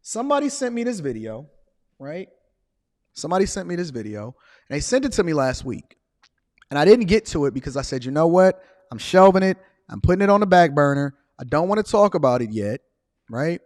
Somebody sent me this video, right? Somebody sent me this video, and they sent it to me last week. And I didn't get to it because I said, you know what? I'm shelving it. I'm putting it on the back burner. I don't want to talk about it yet, right?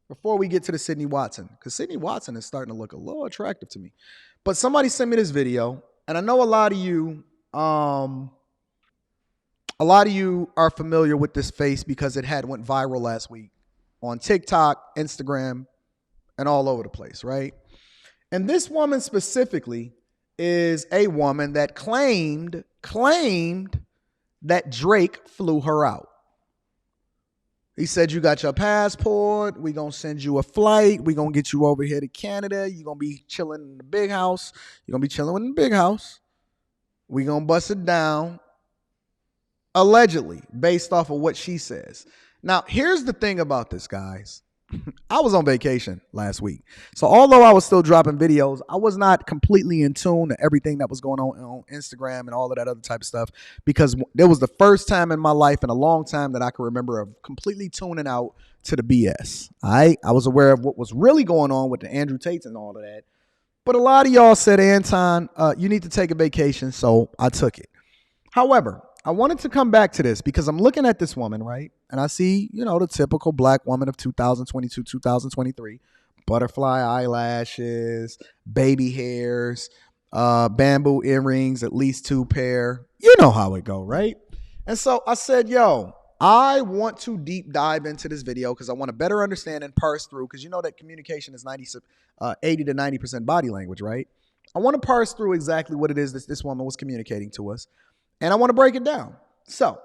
Before we get to the Sydney Watson, because Sydney Watson is starting to look a little attractive to me. But somebody sent me this video, and I know a lot of you are familiar with this face because it had went viral last week on TikTok, Instagram, and all over the place, right? And this woman specifically is a woman that claimed that Drake flew her out. He said, you got your passport. We're going to send you a flight. We're going to get you over here to Canada. You're going to be chilling in the big house. You're going to be chilling in the big house. We're going to bust it down. Allegedly, based off of what she says. Now, here's the thing about this, guys. I was on vacation last week. So although I was still dropping videos, I was not completely in tune to everything that was going on Instagram and all of that other type of stuff, because there was the first time in my life in a long time that I can remember of completely tuning out to the BS. I was aware of what was really going on with the Andrew Tates and all of that. But a lot of y'all said, Anton, you need to take a vacation. So I took it. However, I wanted to come back to this because I'm looking at this woman, right? And I see, the typical black woman of 2022, 2023, butterfly eyelashes, baby hairs, bamboo earrings, at least 2 pair. You know how it go, right? And so I said, I want to deep dive into this video because I want to better understand and parse through, because you know that communication is 80 to 90% body language, right? I want to parse through exactly what it is that this woman was communicating to us. And I want to break it down. So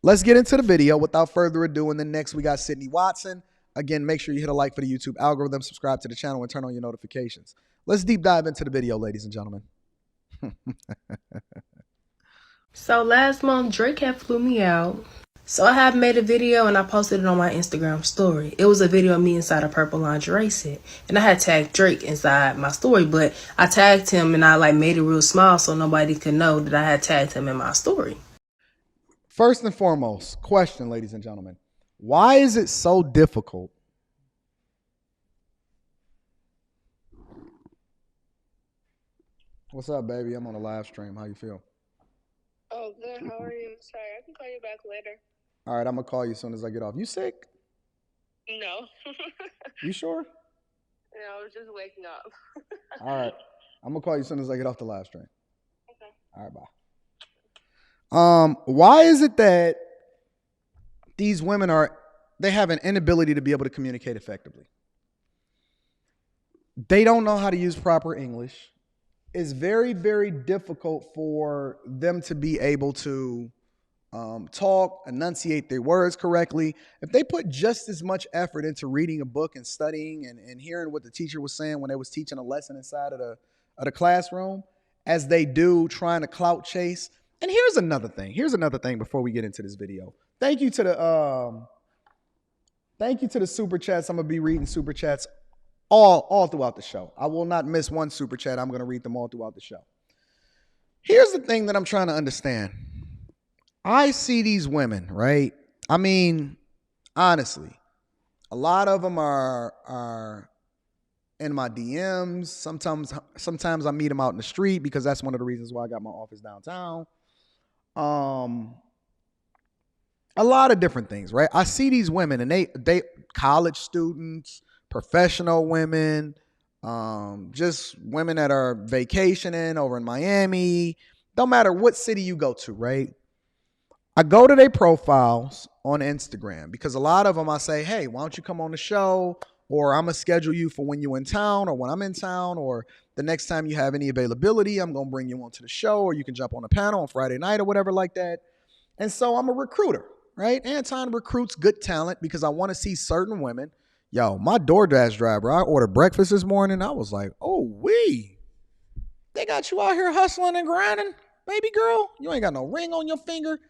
let's get into the video without further ado. And then next we got Sydney Watson. Again, make sure you hit a like for the YouTube algorithm, subscribe to the channel, and turn on your notifications. Let's deep dive into the video, ladies and gentlemen. So last month, Drake had flew me out. So I have made a video and I posted it on my Instagram story. It was a video of me inside a purple lingerie set. And I had tagged Drake inside my story, but I tagged him and I made it real small so nobody could know that I had tagged him in my story. First and foremost, question, ladies and gentlemen. Why is it so difficult? What's up, baby? I'm on a live stream. How you feel? Oh, good. How are you? Sorry, I can call you back later. All right, I'm going to call you as soon as I get off. You sick? No. You sure? No, I was just waking up. All right. I'm going to call you as soon as I get off the live stream. Okay. All right, bye. Why is it that these women they have an inability to be able to communicate effectively? They don't know how to use proper English. It's very, very difficult for them to be able to talk, enunciate their words correctly. If they put just as much effort into reading a book and studying and hearing what the teacher was saying when they was teaching a lesson inside of the classroom, as they do trying to clout chase. And here's another thing. Before we get into this video. Thank you to the super chats. I'm gonna be reading super chats all throughout the show. I will not miss one super chat. I'm gonna read them all throughout the show. Here's the thing that I'm trying to understand. I see these women, right? I mean, honestly, a lot of them are in my DMs. Sometimes I meet them out in the street because that's one of the reasons why I got my office downtown. A lot of different things, right? I see these women and they college students, professional women, just women that are vacationing over in Miami. Don't matter what city you go to, right? I go to their profiles on Instagram because a lot of them I say, hey, why don't you come on the show? Or I'm going to schedule you for when you're in town or when I'm in town, or the next time you have any availability, I'm going to bring you onto the show, or you can jump on a panel on Friday night or whatever like that. And so I'm a recruiter, right? Anton recruits good talent because I want to see certain women. Yo, my DoorDash driver, I ordered breakfast this morning. I was like, they got you out here hustling and grinding, baby girl. You ain't got no ring on your finger.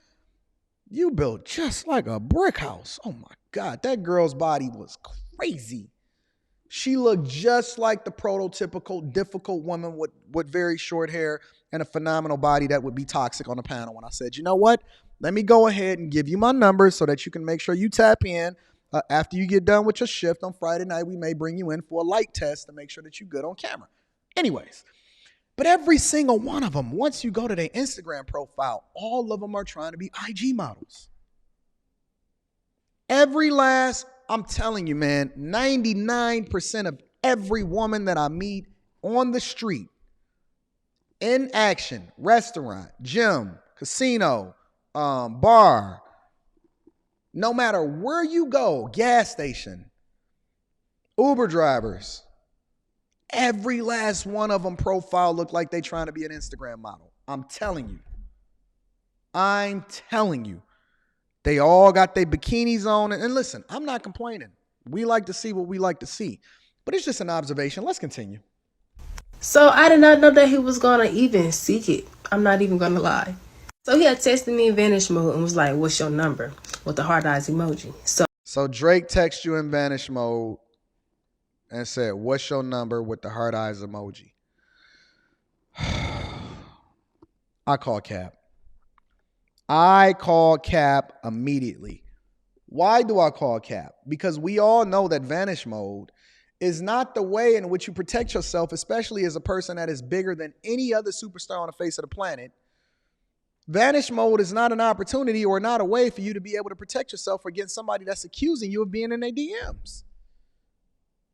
You built just like a brick house. Oh my God, that girl's body was crazy. She looked just like the prototypical difficult woman with very short hair and a phenomenal body that would be toxic on a panel. When I said, you know what? Let me go ahead and give you my number so that you can make sure you tap in. After you get done with your shift on Friday night, we may bring you in for a light test to make sure that you're good on camera. Anyways, but every single one of them, once you go to their Instagram profile, all of them are trying to be IG models. I'm telling you, man, 99% of every woman that I meet on the street, in action, restaurant, gym, casino, bar, no matter where you go, gas station, Uber drivers, every last one of them profile look like they trying to be an Instagram model. I'm telling you. They all got their bikinis on. And listen, I'm not complaining. We like to see what we like to see. But it's just an observation. Let's continue. So I did not know that he was going to even seek it. I'm not even going to lie. So he had texted me in vanish mode and was like, what's your number? With the heart eyes emoji. So Drake texted you in vanish mode and said, what's your number with the heart eyes emoji? I call Cap. I call Cap immediately. Why do I call Cap? Because we all know that vanish mode is not the way in which you protect yourself, especially as a person that is bigger than any other superstar on the face of the planet. Vanish mode is not an opportunity or not a way for you to be able to protect yourself against somebody that's accusing you of being in their DMs.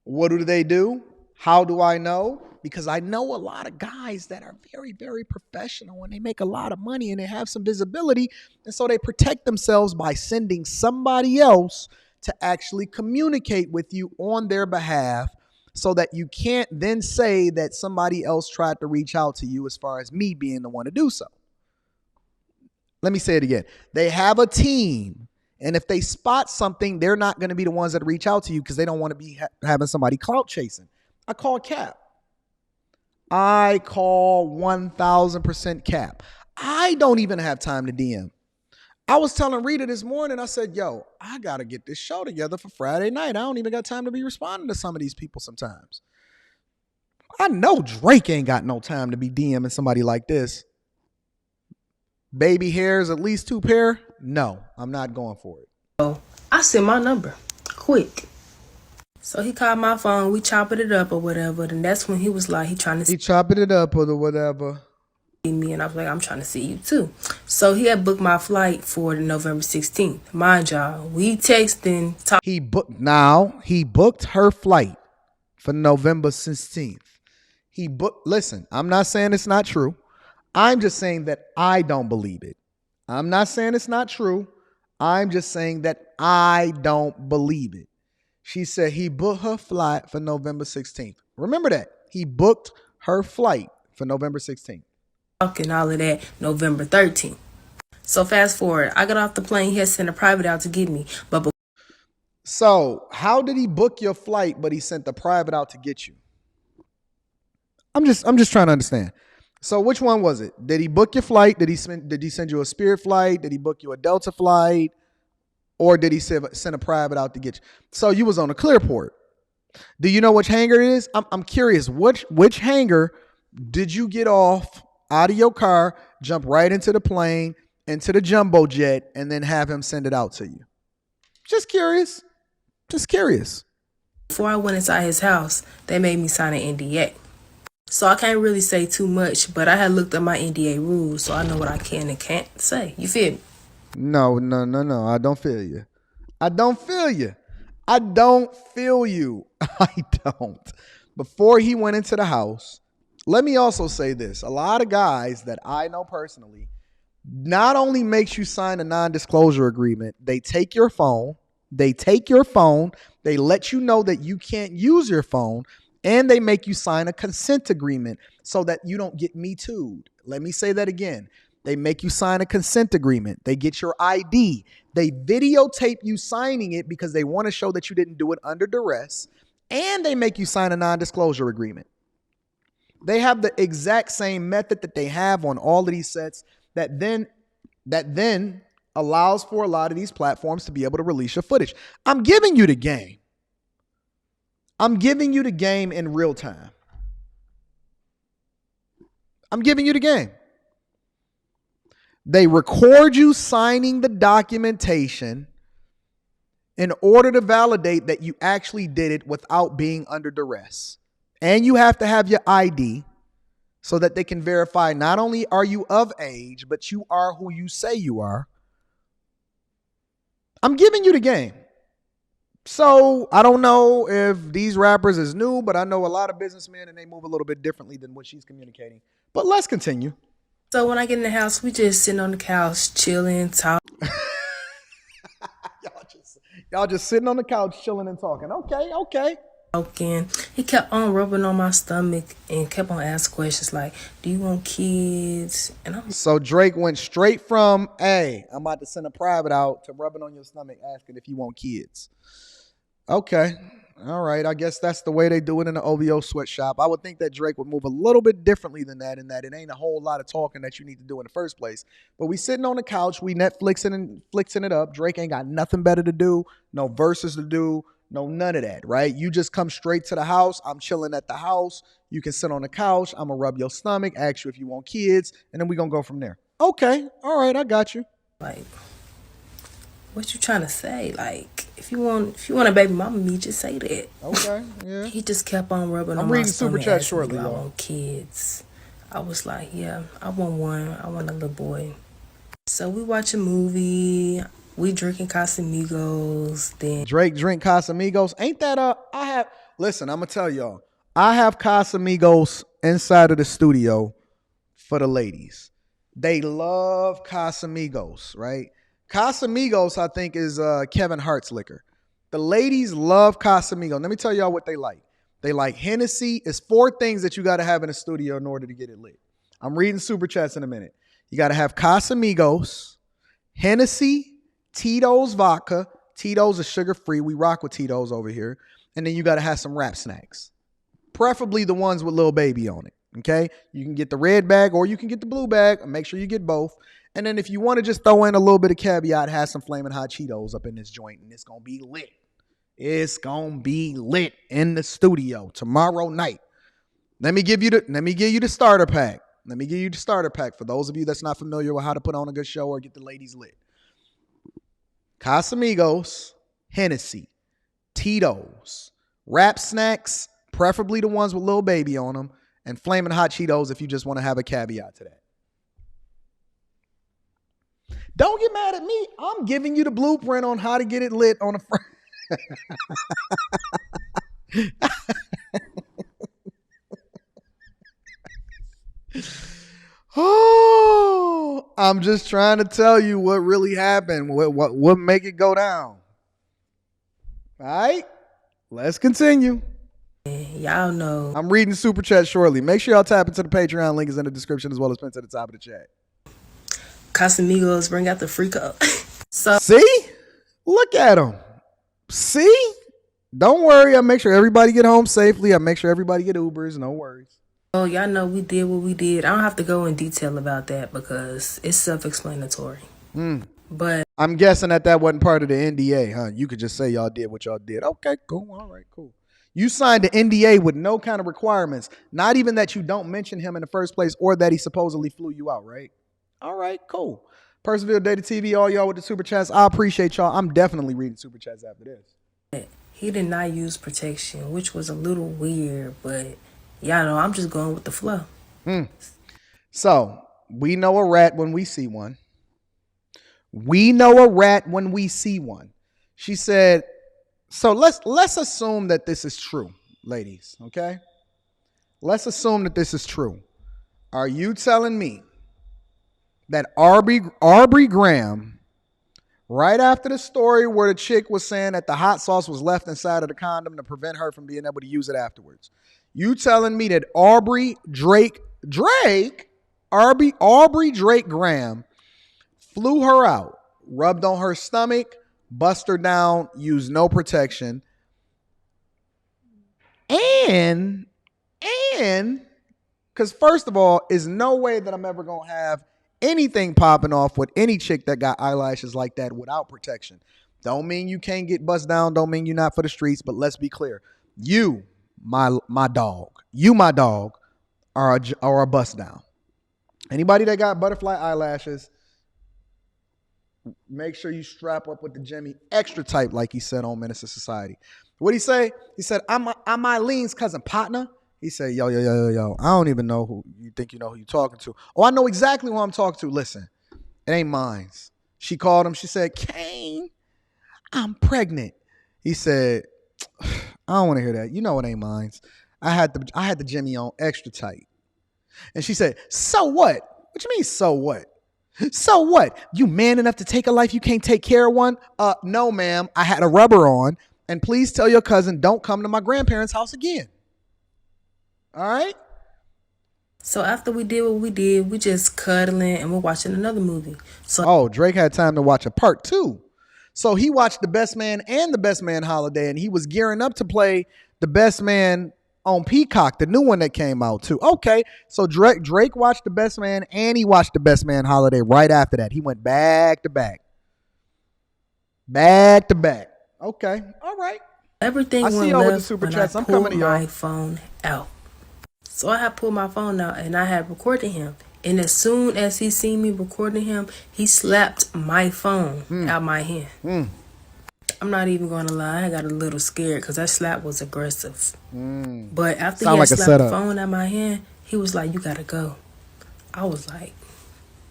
What do? How do I know? Because I know a lot of guys that are very, very professional and they make a lot of money and they have some visibility. And so they protect themselves by sending somebody else to actually communicate with you on their behalf so that you can't then say that somebody else tried to reach out to you as far as me being the one to do so. Let me say it again. They have a team. And if they spot something, they're not going to be the ones that reach out to you because they don't want to be having somebody clout chasing. I call Cap. I call 1,000% Cap. I don't even have time to DM. I was telling Rita this morning, I said, yo, I got to get this show together for Friday night. I don't even got time to be responding to some of these people sometimes. I know Drake ain't got no time to be DMing somebody like this. Baby hairs, at least 2 pair? No, I'm not going for it. So I sent my number quick. So he called my phone. We chopped it up or whatever. And that's when he was like, he chopping it up or whatever. See me. And I was like, I'm trying to see you too. So he had booked my flight for the November 16th. Mind y'all, we texting. He booked her flight for November 16th. Listen, I'm not saying it's not true. I'm just saying that I don't believe it. I'm not saying it's not true. I'm just saying that I don't believe it. She said he booked her flight for November 16th. Remember that. He booked her flight for November 16th. Talking all of that November 13th. So fast forward. I got off the plane. He had sent a private out to get me. So how did he book your flight, but he sent the private out to get you? I'm just trying to understand. So which one was it? Did he book your flight? Did he send you a Spirit flight? Did he book you a Delta flight? Or did he send a private out to get you? So you was on a Clearport. Do you know which hangar it is? I'm curious. Which hangar did you get off out of your car, jump right into the plane, into the jumbo jet, and then have him send it out to you? Just curious. Before I went inside his house, they made me sign an NDA. So I can't really say too much, but I had looked at my NDA rules, so I know what I can and can't say. You feel me? No. I don't feel you. I don't. Before he went into the house, let me also say this. A lot of guys that I know personally not only makes you sign a non-disclosure agreement, they take your phone, they let you know that you can't use your phone, and they make you sign a consent agreement so that you don't get Me Too'd. Let me say that again. They make you sign a consent agreement. They get your ID. They videotape you signing it because they want to show that you didn't do it under duress. And they make you sign a non-disclosure agreement. They have the exact same method that they have on all of these sets that then allows for a lot of these platforms to be able to release your footage. I'm giving you the game. I'm giving you the game in real time. I'm giving you the game. They record you signing the documentation. in order to validate that you actually did it without being under duress. And you have to have your ID so that they can verify not only are you of age, but you are who you say you are. I'm giving you the game. So I don't know if these rappers is new, but I know a lot of businessmen and they move a little bit differently than what she's communicating. But let's continue. So when I get in the house, we just sitting on the couch, chilling, talking. Y'all just sitting on the couch, chilling and talking. Okay. He kept on rubbing on my stomach and kept on asking questions like, do you want kids? And so Drake went straight from, hey, I'm about to send a private out, to rubbing on your stomach asking if you want kids. Okay. All right. I guess that's the way they do it in the OVO sweatshop. I would think that Drake would move a little bit differently than that, in that it ain't a whole lot of talking that you need to do in the first place. But we sitting on the couch, we Netflixing and flixing it up. Drake ain't got nothing better to do, no verses to do, no none of that, right? You just come straight to the house. I'm chilling at the house. You can sit on the couch. I'm going to rub your stomach, ask you if you want kids, and then we going to go from there. Okay. All right. I got you. like, what you trying to say? Like, if you want a baby mama, me just say that. Okay, yeah. He just kept on rubbing on my stomach. I'm reading super chat shortly, y'all. I want kids. I was like, yeah, I want one. I want a little boy. So we watch a movie. We drinking Casamigos. Then Drake drink Casamigos. Ain't that listen, I'm gonna tell y'all. I have Casamigos inside of the studio for the ladies. They love Casamigos, right? Casamigos, I think, is Kevin Hart's liquor. The ladies love Casamigos. Let me tell y'all what they like. They like Hennessy. It's 4 things that you got to have in a studio in order to get it lit. I'm reading super chats in a minute. You got to have Casamigos, Hennessy, Tito's vodka. Tito's is sugar-free. We rock with Tito's over here. And then you got to have some rap snacks, preferably the ones with Lil Baby on it. Okay? You can get the red bag or you can get the blue bag. Make sure you get both. And then if you want to just throw in a little bit of caveat, have some flaming hot Cheetos up in this joint, and it's going to be lit. It's going to be lit in the studio tomorrow night. Let me give you the starter pack. Let me give you the starter pack for those of you that's not familiar with how to put on a good show or get the ladies lit. Casamigos, Hennessy, Tito's, rap snacks, preferably the ones with Lil Baby on them, and flaming hot Cheetos if you just want to have a caveat to that. Don't get mad at me. I'm giving you the blueprint on how to get it lit on a Oh, I'm just trying to tell you what really happened. What make it go down? All right, let's continue. Y'all know. I'm reading super chat shortly. Make sure y'all tap into the Patreon. Link is in the description as well as pinned to the top of the chat. Casamigos bring out the freak up. So see, look at them. See, don't worry. I make sure everybody get home safely. I make sure everybody get Ubers. No worries. Oh, y'all know we did what we did. I don't have to go in detail about that because it's self-explanatory. But I'm guessing that wasn't part of the NDA, huh? You could just say y'all did what y'all did. Okay, cool. All right, cool. You signed the NDA with no kind of requirements, not even that you don't mention him in the first place or that he supposedly flew you out, right? All right, cool. Perseverance Data TV, all y'all with the super chats. I appreciate y'all. I'm definitely reading super chats after this. He did not use protection, which was a little weird, but y'all know I'm just going with the flow. So we know a rat when we see one. We know a rat when we see one. She said, so let's assume that this is true, ladies, okay? Let's assume that this is true. Are you telling me that Aubrey Graham, right after the story where the chick was saying that the hot sauce was left inside of the condom to prevent her from being able to use it afterwards, you telling me that Aubrey Drake Graham flew her out, rubbed on her stomach, bust her down, used no protection, and because first of all, is no way that I'm ever going to have anything popping off with any chick that got eyelashes like that without protection. Don't mean you can't get bust down. Don't mean you're not for the streets. But let's be clear. You, my dog, are a bust down. Anybody that got butterfly eyelashes, Make sure you strap up with the Jimmy extra tight, like he said on Menace to Society. What'd he say? He said, I'm Eileen's cousin partner. He said, yo. I don't even know who you think you know who you're talking to. Oh, I know exactly who I'm talking to. Listen, it ain't mine. She called him. She said, Kane, I'm pregnant. He said, I don't want to hear that. You know it ain't mine. I had the Jimmy on extra tight. And she said, so what? What you mean, so what? So what? You man enough to take a life you can't take care of one? No, ma'am. I had a rubber on. And please tell your cousin don't come to my grandparents' house again. All right? So after we did what we did, we just cuddling and we're watching another movie. So Drake had time to watch a part 2. So he watched The Best Man and The Best Man Holiday, and he was gearing up to play The Best Man on Peacock, the new one that came out too. Okay, so Drake watched The Best Man and he watched The Best Man Holiday right after that. He went back to back. Back to back. Okay, all right. Everything I see went y'all with the left super when chats. I I'm coming pulled to y'all. my phone out. So I had pulled my phone out and I had recorded him. And as soon as he seen me recording him, he slapped my phone out my hand. I'm not even going to lie. I got a little scared because that slap was aggressive. But after he had slapped the phone out my hand, he was like, you got to go. I was like,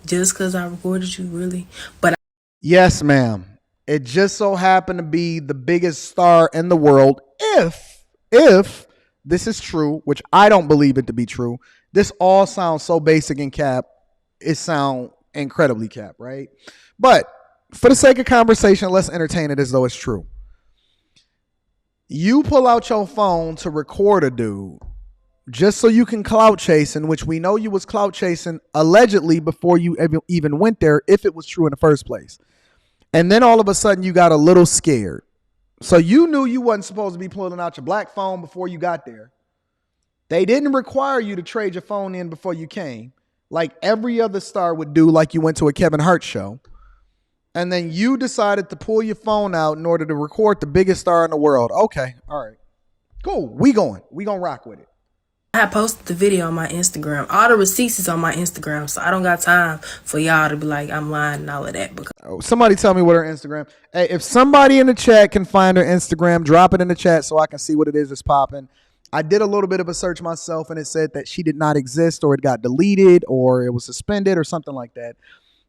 just because I recorded you, really? But yes, ma'am. It just so happened to be the biggest star in the world. If this is true, which I don't believe it to be true, this all sounds so basic and cap. It sounds incredibly cap, right? But for the sake of conversation, let's entertain it as though it's true. You pull out your phone to record a dude just so you can clout chase, in which we know you was clout chasing allegedly before you even went there, if it was true in the first place. And then all of a sudden you got a little scared. So you knew you wasn't supposed to be pulling out your black phone before you got there. They didn't require you to trade your phone in before you came, like every other star would do, like you went to a Kevin Hart show. And then you decided to pull your phone out in order to record the biggest star in the world. Okay, all right. Cool, we going to rock with it. I had posted the video on my Instagram. All the receipts is on my Instagram, so I don't got time for y'all to be like, I'm lying and all of that. Because somebody tell me what her Instagram. Hey, if somebody in the chat can find her Instagram, drop it in the chat so I can see what it is that's popping. I did a little bit of a search myself, and it said that she did not exist, or it got deleted, or it was suspended, or something like that.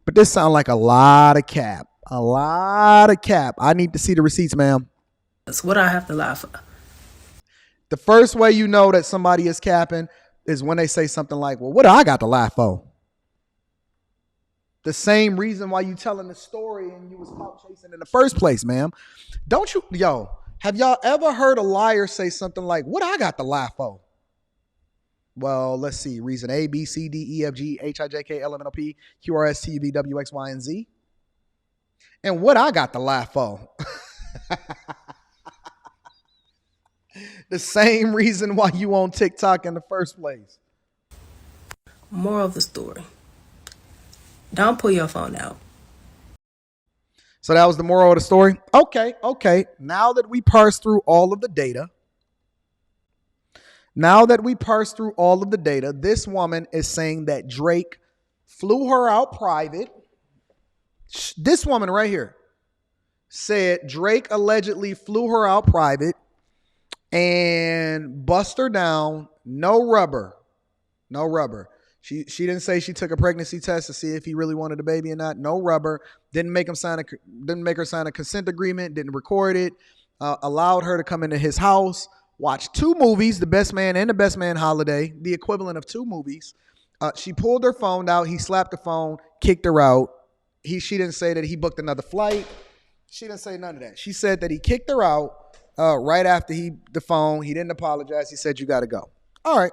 But this sounds like a lot of cap. A lot of cap. I need to see the receipts, ma'am. that's what I have to lie for. The first way you know that somebody is capping is when they say something like, well, what do I got to lie for? The same reason why you telling the story and you was caught chasing in the first place, ma'am. Don't you, have y'all ever heard a liar say something like, what I got to lie for? Well, let's see. Reason A, B, C, D, E, F, G, H, I, J, K, L, M, N, O, P, Q, R, S, T, U, V, W, X, Y, and Z. And what I got to lie for? The same reason why you on TikTok in the first place. Moral of the story. Don't pull your phone out. So that was the moral of the story? Okay. Now that we parse through all of the data, this woman is saying that Drake flew her out private. This woman right here said Drake allegedly flew her out private and bust her down. No rubber. She didn't say she took a pregnancy test to see if he really wanted a baby or not. No rubber. Didn't make her sign a consent agreement. Didn't record it. Allowed her to come into his house. Watch 2 movies, The Best Man and The Best Man Holiday, the equivalent of 2 movies. She pulled her phone out. He slapped the phone, kicked her out. She didn't say that he booked another flight. She didn't say none of that. She said that he kicked her out right after the phone. He didn't apologize. He said, you got to go. All right.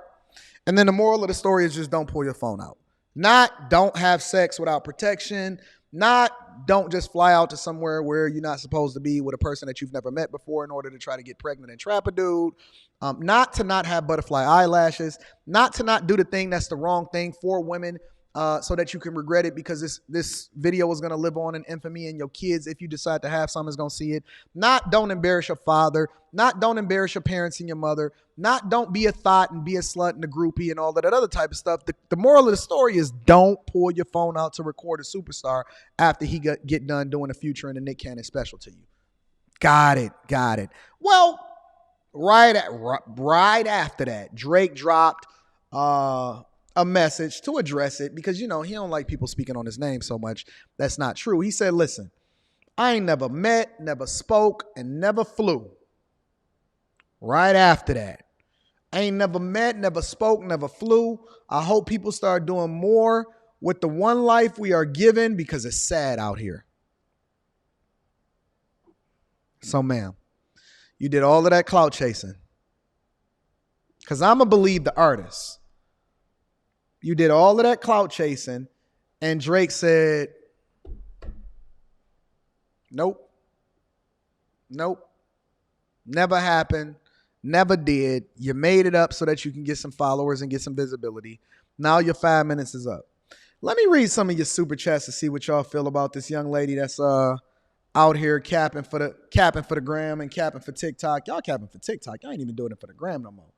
And then the moral of the story is just don't pull your phone out. Not don't have sex without protection. Not don't just fly out to somewhere where you're not supposed to be with a person that you've never met before in order to try to get pregnant and trap a dude. Not to not have butterfly eyelashes. Not to not do the thing that's the wrong thing for women. so that you can regret it, because this video is going to live on in infamy, and your kids, if you decide to have some, is going to see it. Not don't embarrass your father. Not don't embarrass your parents and your mother. Not don't be a thought and be a slut and a groupie and all that other type of stuff. The moral of the story is don't pull your phone out to record a superstar after he get done doing a Future and a Nick Cannon special to you. Got it. Well, right after that, Drake dropped a message to address it, because, he don't like people speaking on his name so much. That's not true. He said, listen, I ain't never met, never spoke, and never flew. Right after that, I ain't never met, never spoke, never flew. I hope people start doing more with the one life we are given, because it's sad out here. So, ma'am, you did all of that clout chasing, because I'm going to believe the artist. You did all of that clout chasing, and Drake said, nope, never happened, never did. You made it up so that you can get some followers and get some visibility. Now your 5 minutes is up. Let me read some of your super chats to see what y'all feel about this young lady that's out here capping for the gram and capping for TikTok. Y'all capping for TikTok. Y'all ain't even doing it for the gram no more.